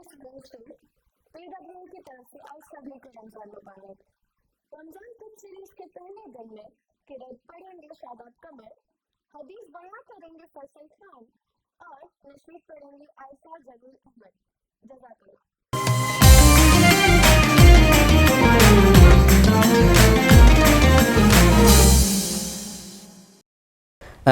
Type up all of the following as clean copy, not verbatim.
host Vincent, PWA की तरफ से आप सभी को रमजान मुबारक। रमजान कुछ सीरीज के पहले दिन में किरत पढ़ेंगे शादाब कमर, हदीस बयां करेंगे फैसल खान और नशरीत पढ़ेंगे आयशा जमील अहमद। जज़ाकल्लाह।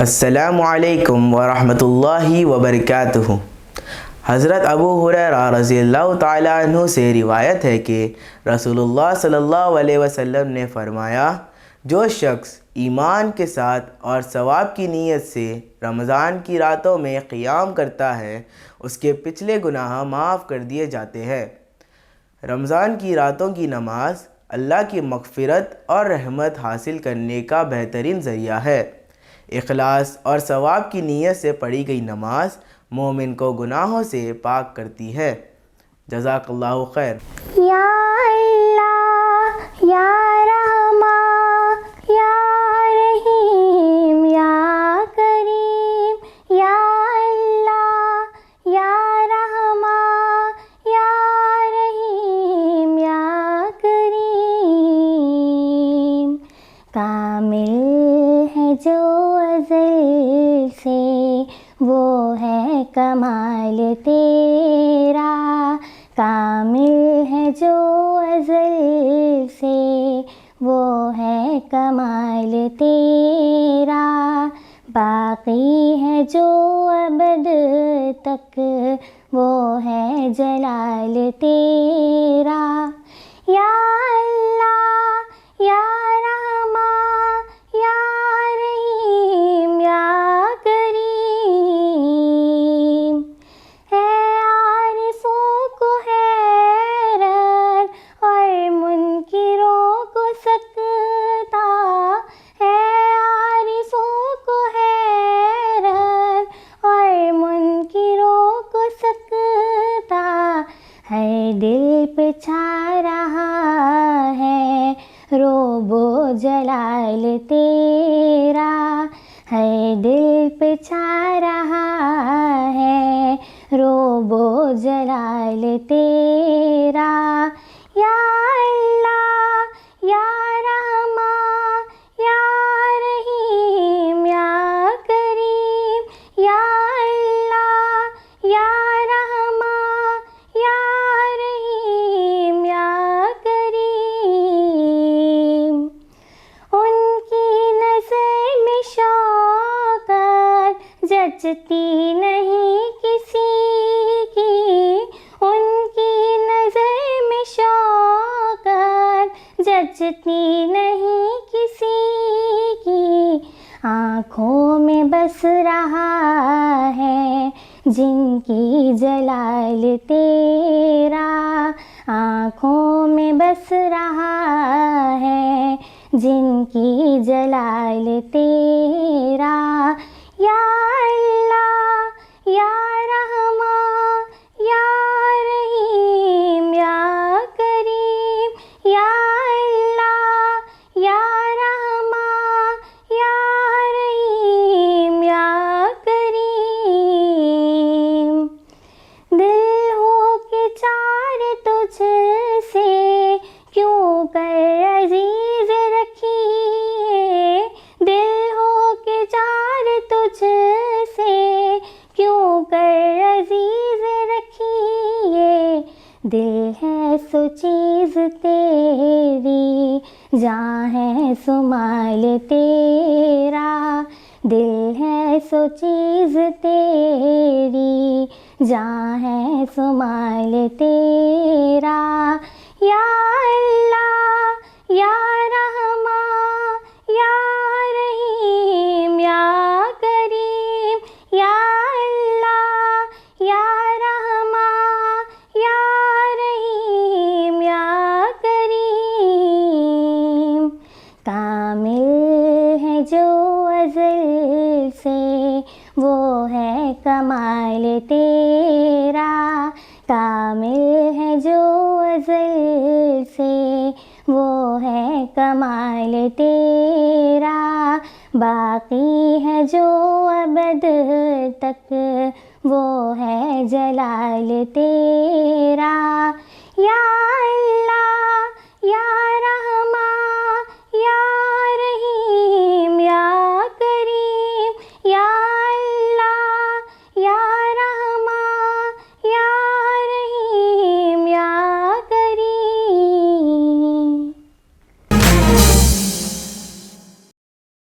अस्सलामु अलैकुम वरहमतुल्लाहि वबरकातुहू। हज़रत अबू हुरैरा रज़ियल्लाहु ताला अन्हु से रिवायत है कि रसूलुल्लाह सल्लल्लाहु अलैहि वसल्लम ने फरमाया, जो शख्स ईमान के साथ और सवाब की नीयत से रमज़ान की रातों में क़ियाम करता है, उसके पिछले गुनाह माफ़ कर दिए जाते हैं। रमज़ान की रातों की नमाज अल्लाह की मग़फ़िरत और रहमत हासिल करने का बेहतरीन ज़रिया है। इखलास और सवाब की नीयत से पढ़ी गई नमाज मोमिन को गुनाहों से पाक करती है। जज़ाकल्लाहु खैर। या अल्लाह या रहमान या रहीम या करीम, या अल्लाह या रहमान या रहीम या करीम। कामिल है जो अज़ल से, वो है कमाल तेरा। कामिल है जो अज़ल से, वो है कमाल तेरा। बाक़ी है जो अबद तक, वो है जलाल तेरा। या अल्लाह या रहमान या रहीम या करीम। है आरिफों को हैरत और मुनकिरों को सकता, है आरिफों को हैरत और मुनकिरों को सकता। हर दिल पे छा रहा है रोबो जलाल तेरा। हर दिल पे छा रहा है रोबो जलाल तेरा। या अल्लाह या रहमान या रहीम या करीम, या अल्लाह या रहमान या रहीम या करीम। उनकी नज़र में शौकत जचती नहीं किसी की। उनकी नज़र में शौकत जचती नहीं किसी की। आँखों में बस रहा है जिनकी जलाल तेरा। आँखों में बस रहा है जिनकी जलाल तेरा। या अल्लाह या रहमान या रहीम या करीम, या अल्लाह या रहमान या रहीम या करीम। दिल दिल है सो चीज़ तेरी, जान है सो माल तेरा। दिल है सो चीज़ तेरी, जान है सो माल तेरा। या अल्लाह या रहमान या रहीम या करीम, या अल्लाह या रहमान या रहीम या करीम। कामिल है जो अज़ल से, वो है कमाल तेरा। कामिल है जो अज़ल से, वो है कमाल तेरा। बाकी है जो अबद तक, वो है जलाल तेरा। या